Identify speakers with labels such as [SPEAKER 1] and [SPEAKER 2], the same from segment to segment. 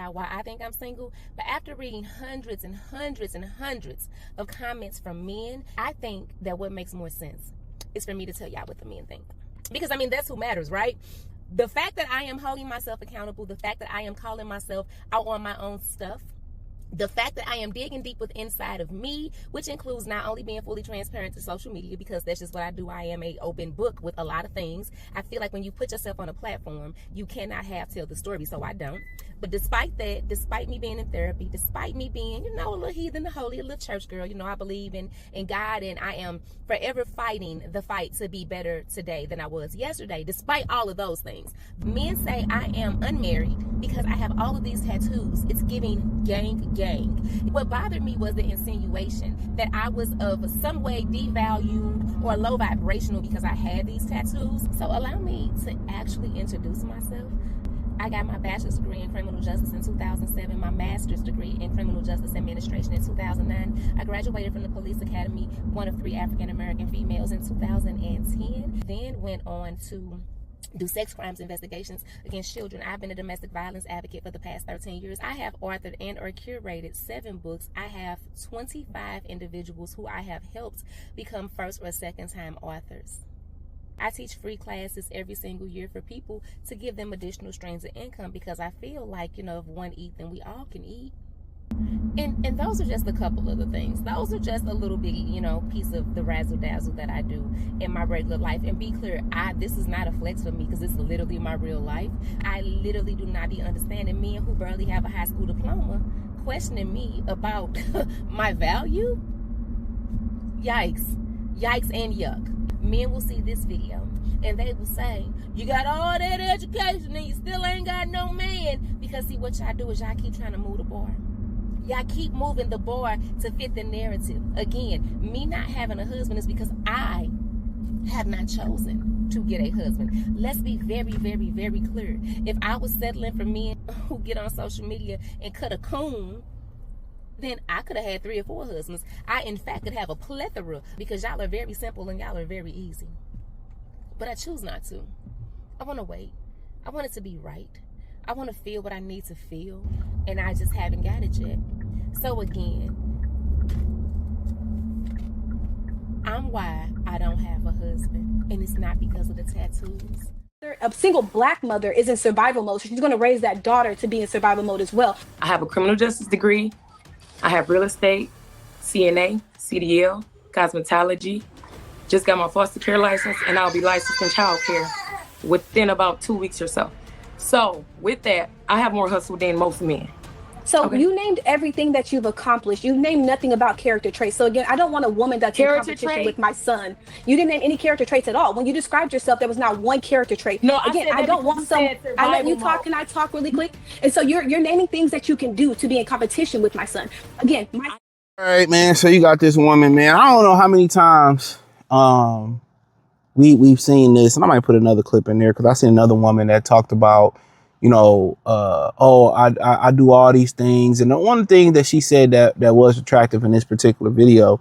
[SPEAKER 1] y'all why I think I'm single, but after reading hundreds and hundreds and hundreds of comments from men, I think that what makes more sense is for me to tell y'all what the men think. Because, I mean, that's who matters, right? The fact that I am holding myself accountable, the fact that I am calling myself out on my own stuff, the fact that I am digging deep with inside of me, which includes not only being fully transparent to social media, because that's just what I do. I am a open book with a lot of things. I feel like when you put yourself on a platform, you cannot tell the story, so I don't. But despite that, despite me being in therapy, despite me being, a little heathen, a holy, a little church girl, I believe in God, and I am forever fighting the fight to be better today than I was yesterday. Despite all of those things, men say I am unmarried because I have all of these tattoos. It's giving gang. What bothered me was the insinuation that I was of some way devalued or low vibrational because I had these tattoos. So allow me to actually introduce myself. I got my bachelor's degree in criminal justice in 2007, my master's degree in criminal justice administration in 2009. I graduated from the police academy, one of 3 African-American females, in 2010. Then went on to do sex crimes investigations against children. I've been a domestic violence advocate for the past 13 years. I have authored and or curated 7 books. I have 25 individuals who I have helped become first or second time authors. I teach free classes every single year for people to give them additional streams of income, because I feel like, if one eat, then we all can eat. And those are just a couple of the things. Those are just a little bitty, piece of the razzle dazzle that I do in my regular life. And be clear, this is not a flex for me, because it's literally my real life. I literally do not be understanding men who barely have a high school diploma questioning me about my value. Yikes and yuck. Men will see this video and they will say, you got all that education and you still ain't got no man. Because see, what y'all do is y'all keep trying to move the bar. Y'all keep moving the bar to fit the narrative. Again, me not having a husband is because I have not chosen to get a husband. Let's be very, very, very clear. If I was settling for men who get on social media and cut a coon, then I could have had 3 or 4 husbands. I, in fact, could have a plethora, because y'all are very simple and y'all are very easy. But I choose not to. I want to wait. I want it to be right. I want to feel what I need to feel, and I just haven't got it yet. So again, I'm why I don't have a husband, and it's not because of the tattoos.
[SPEAKER 2] A single Black mother is in survival mode, so she's going to raise that daughter to be in survival mode as well.
[SPEAKER 3] I have a criminal justice degree. I have real estate, CNA, CDL, cosmetology. Just got my foster care license, and I'll be licensed in child care within about 2 weeks or so. So with that, I have more hustle than most men.
[SPEAKER 2] So okay. You named everything that you've accomplished. You named nothing about character traits. So again, I don't want a woman that's in competition with my son. You didn't name any character traits at all. When you described yourself, there was not one character trait.
[SPEAKER 3] No,
[SPEAKER 2] again, I don't want some. I let you talk. Can I talk really quick? And so you're naming things that you can do to be in competition with my son. Again,
[SPEAKER 4] all right, man. So you got this woman, man. I don't know how many times we've seen this, and I might put another clip in there because I seen another woman that talked about, I do all these things. And the one thing that she said that was attractive in this particular video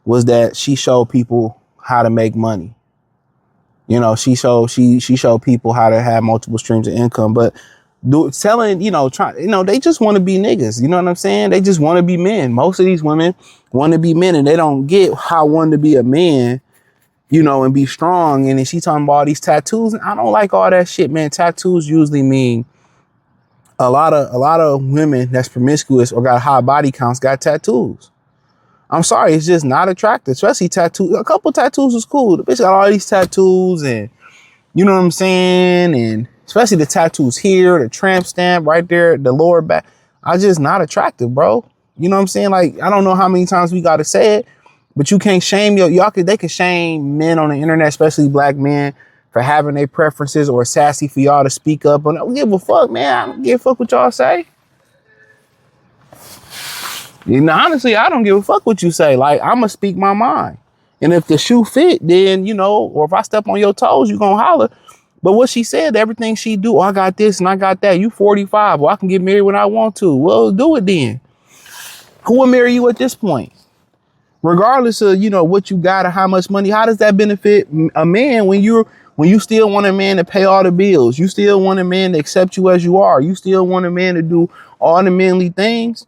[SPEAKER 4] was that she showed people how to make money. She showed people how to have multiple streams of income, but they just want to be niggas. You know what I'm saying? They just want to be men. Most of these women want to be men, and they don't get how one to be a man, and be strong. And then she talking about all these tattoos, and I don't like all that shit, man. Tattoos usually mean a lot of women that's promiscuous or got high body counts got tattoos. I'm sorry, it's just not attractive, especially tattoos. A couple tattoos is cool. The bitch got all these tattoos, and you know what I'm saying? And especially the tattoos here, the tramp stamp right there, the lower back. I just not attractive, bro. You know what I'm saying? Like, I don't know how many times we got to say it, but you can't shame they can shame men on the internet, especially Black men, for having their preferences, or sassy for y'all to speak up. And I don't give a fuck, man. I don't give a fuck what y'all say. Honestly, I don't give a fuck what you say. Like, I'm going to speak my mind. And if the shoe fit, then, or if I step on your toes, you going to holler. But what she said, everything she do, I got this and I got that. You 45. Well, I can get married when I want to. Well, do it then. Who will marry you at this point? Regardless of, what you got or how much money, how does that benefit a man when you're When you still want a man to pay all the bills, you still want a man to accept you as you are, you still want a man to do all the manly things,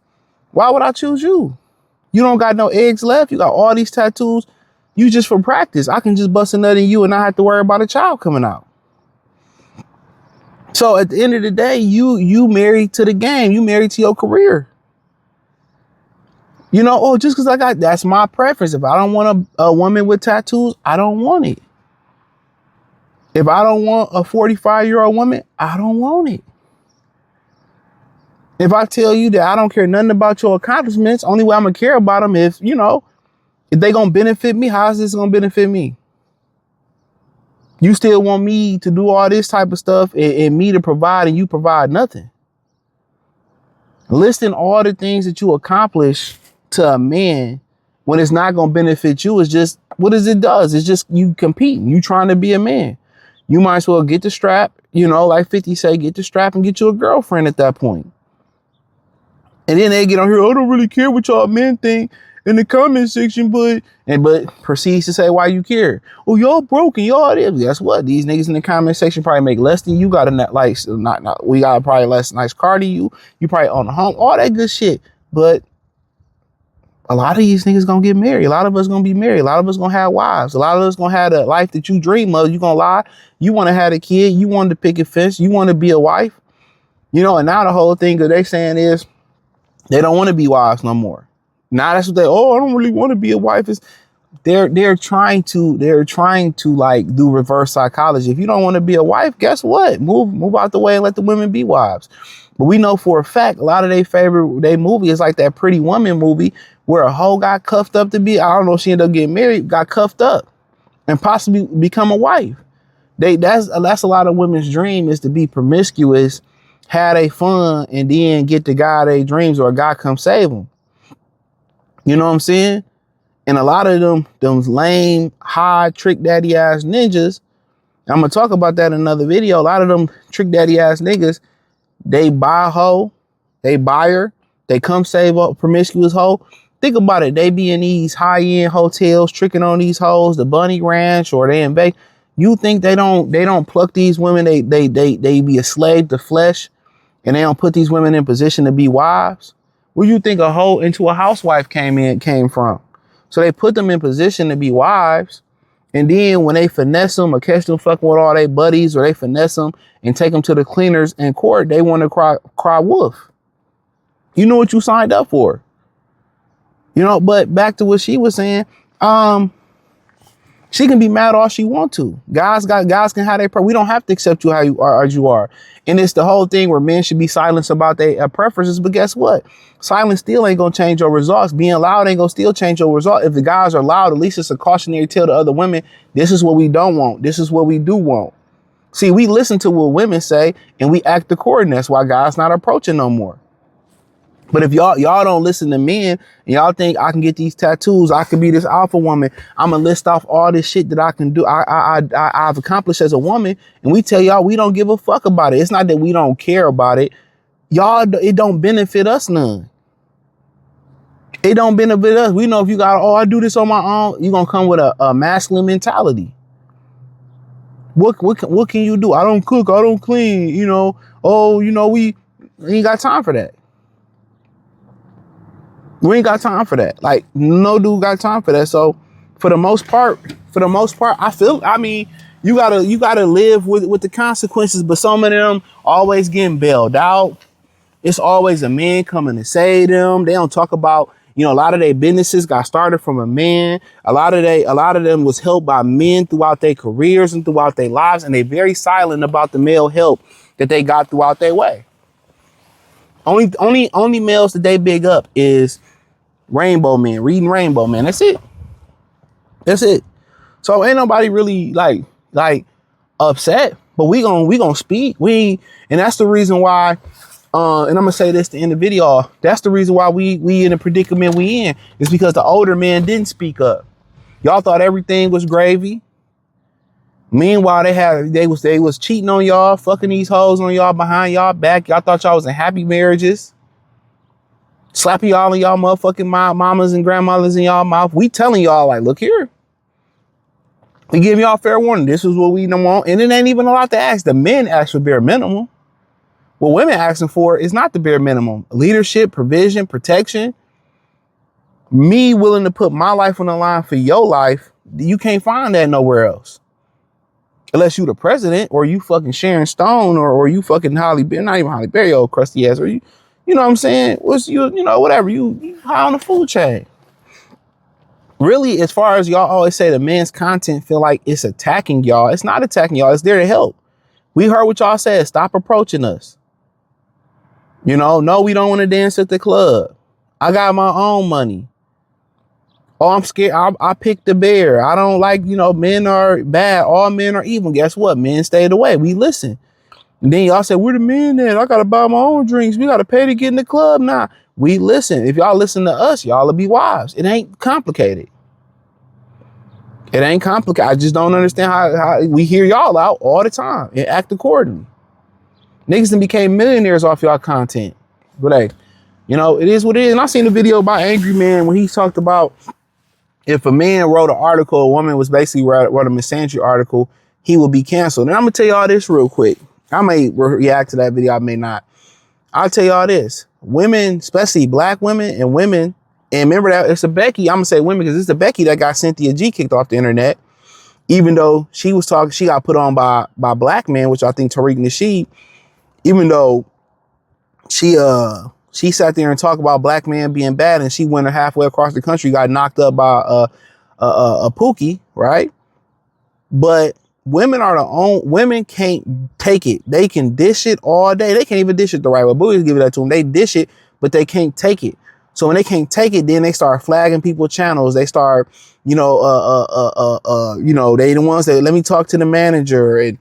[SPEAKER 4] why would I choose you? You don't got no eggs left. You got all these tattoos. You just for practice. I can just bust a nut in you and not have to worry about a child coming out. So at the end of the day, you married to the game. You married to your career. You know, oh, just because that's my preference. If I don't want a woman with tattoos, I don't want it. If I don't want a 45-year-old woman, I don't want it. If I tell you that I don't care nothing about your accomplishments, only way I'm going to care about them if, you know, if they going to benefit me, how is this going to benefit me? You still want me to do all this type of stuff and me to provide and you provide nothing. Listing all the things that you accomplish to a man when it's not going to benefit you is just, what does it does? It's just you competing. You trying to be a man. You might as well get the strap, you know, like 50 say, get the strap and get you a girlfriend at that point. And then they get on here, oh, I don't really care what y'all men think in the comment section, but proceeds to say why you care. Oh, y'all broken, y'all this. Guess what? These niggas in the comment section probably make less than you. Got a net like we got probably less nice car than you. You probably own a home, all that good shit. But a lot of these niggas gonna get married. A lot of us gonna be married. A lot of us gonna have wives. A lot of us gonna have the life that you dream of. You gonna lie. You want to have a kid. You want to pick a fence. You want to be a wife. You know, and now the whole thing that they saying is they don't want to be wives no more. Now that's what I don't really want to be a wife. Is they're trying to like do reverse psychology. If you don't want to be a wife, guess what? Move out the way and let the women be wives. But we know for a fact a lot of their movie is like that Pretty Woman movie where a hoe got cuffed up to be, I don't know if she ended up getting married, got cuffed up and possibly become a wife. That's a lot of women's dream is to be promiscuous, have they fun, and then get the guy they dreams or a guy come save them. You know what I'm saying? And a lot of them lame, high, trick daddy ass ninjas, I'm going to talk about that in another video. A lot of them trick daddy ass niggas, they buy a hoe, they buy her, they come save a promiscuous hoe. Think about it. They be in these high-end hotels tricking on these hoes, the Bunny Ranch, or they in Vegas. You think they don't pluck these women, they be a slave to flesh, and they don't put these women in position to be wives? Where you think a hoe into a housewife came from? So they put them in position to be wives, and then when they finesse them or catch them fucking with all their buddies, or they finesse them and take them to the cleaners in court, they want to cry wolf. You know what you signed up for. You know, but back to what she was saying, she can be mad all she want to. Guys can have their we don't have to accept you how you are as you are. And it's the whole thing where men should be silent about their preferences. But guess what? Silence still ain't gonna change your results. Being loud ain't gonna still change your result. If the guys are loud, at least it's a cautionary tale to other women. This is what we don't want. This is what we do want. See, we listen to what women say and we act according. That's why guys not approaching no more. But if y'all don't listen to men and y'all think I can get these tattoos, I can be this alpha woman, I'm gonna list off all this shit that I can do, I've accomplished as a woman, and we tell y'all we don't give a fuck about it. It's not that we don't care about it. Y'all, it don't benefit us none. It don't benefit us. We know if you got, I do this on my own, you're gonna come with a masculine mentality. What can you do? I don't cook, I don't clean, you know. Oh, you know, we ain't got time for that. We ain't got time for that. Like, no dude got time for that. So for the most part, I mean, you gotta live with the consequences, but some of them always getting bailed out. It's always a man coming to save them. They don't talk about, you know, a lot of their businesses got started from a man. A lot of them was helped by men throughout their careers and throughout their lives, and they very silent about the male help that they got throughout their way. Only males that they big up is Rainbow Man, reading Rainbow Man. That's it. So ain't nobody really like upset, but we gonna speak. And that's the reason why. And I'm gonna say this to end the video. That's the reason why we in the predicament we in, is because the older men didn't speak up. Y'all thought everything was gravy. Meanwhile, they was cheating on y'all, fucking these hoes on y'all behind y'all back. Y'all thought y'all was in happy marriages. Slapping y'all in y'all motherfucking mamas and grandmothers in y'all mouth. We telling y'all, like, look here. We give y'all fair warning. This is what we don't want. And it ain't even a lot to ask. The men ask for bare minimum. What women asking for is not the bare minimum. Leadership, provision, protection. Me willing to put my life on the line for your life. You can't find that nowhere else. Unless you the president or you fucking Sharon Stone or you fucking Holly Berry, not even Holly Berry, old crusty ass, or you know what I'm saying? What's you know, whatever, you high on the food chain. Really, as far as y'all always say, the men's content feel like it's attacking y'all. It's not attacking y'all. It's there to help. We heard what y'all said. Stop approaching us. You know, no, we don't want to dance at the club. I got my own money. Oh, I'm scared. I picked the bear. I don't like, you know, men are bad. All men are evil. Guess what? Men stayed away. We listen. And then y'all said, where the men at? I got to buy my own drinks. We got to pay to get in the club now. We listen. If y'all listen to us, y'all will be wives. It ain't complicated. It ain't complicated. I just don't understand how we hear y'all out all the time and act accordingly. Niggas done became millionaires off y'all content. But hey, you know, it is what it is. And I seen a video by Angry Man when he talked about if a man wrote an article, a woman was basically wrote a misandry article, he would be canceled. And I'm going to tell y'all this real quick. I may react to that video. I may not. I'll tell y'all this. Women, especially black women and women, and remember that it's a Becky. I'm going to say women because it's a Becky that got Cynthia G kicked off the internet. Even though she was talking, she got put on by black men, which I think Tariq Nasheed, even though she sat there and talked about black men being bad and she went halfway across the country, got knocked up by a Pookie, right? But women can't take it. They can dish it all day. They can't even dish it the right way. Booties give it that to them. They dish it, but they can't take it. So when they can't take it, then they start flagging people's channels. They start, you know, they the ones that let me talk to the manager, and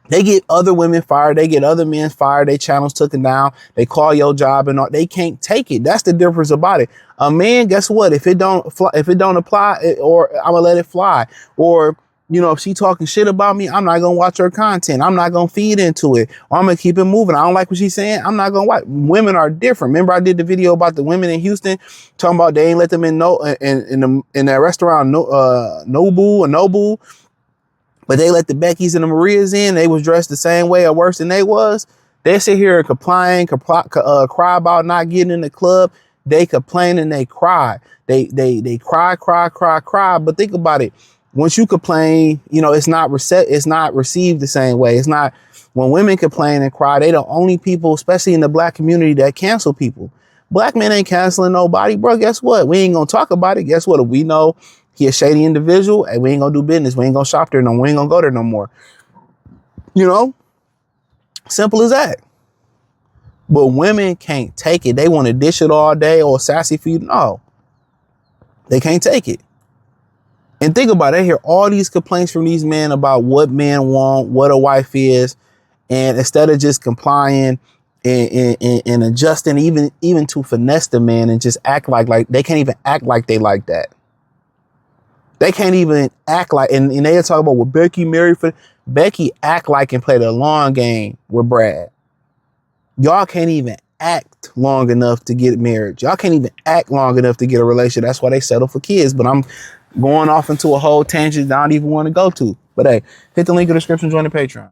[SPEAKER 4] they get other women fired. They get other men fired. They channels taken down. They call your job and all. They can't take it. That's the difference about it. A man, guess what? If it don't apply, or I'm gonna let it fly. Or, you know, if she talking shit about me, I'm not gonna watch her content. I'm not gonna feed into it. Or I'm gonna keep it moving. I don't like what she's saying. I'm not gonna watch. Women are different. Remember, I did the video about the women in Houston talking about they ain't let them in that restaurant Nobu. But they let the Beckys and the Marias in. They was dressed the same way or worse than they was. They sit here and cry about not getting in the club. They complain and they cry. They cry. But think about it. Once you complain, you know, it's not received the same way. It's not, when women complain and cry, they the only people, especially in the black community, that cancel people. Black men ain't canceling nobody, bro. Guess what? We ain't gonna talk about it. Guess what? If we know he a shady individual, and we ain't gonna do business. We ain't gonna shop there no more. We ain't gonna go there no more. You know? Simple as that. But women can't take it. They want to dish it all day or sassy feed. No. They can't take it. And think about it. I hear all these complaints from these men about what men want, what a wife is. And instead of just complying and adjusting even to finesse the man and just act like they can't even act like they like that. They can't even act like, and they talk about what Becky married for. Becky act like and play the long game with Brad. Y'all can't even act long enough to get married. Y'all can't even act long enough to get a relationship. That's why they settle for kids. But I'm going off into a whole tangent I don't even want to go to. But hey, hit the link in the description, join the Patreon.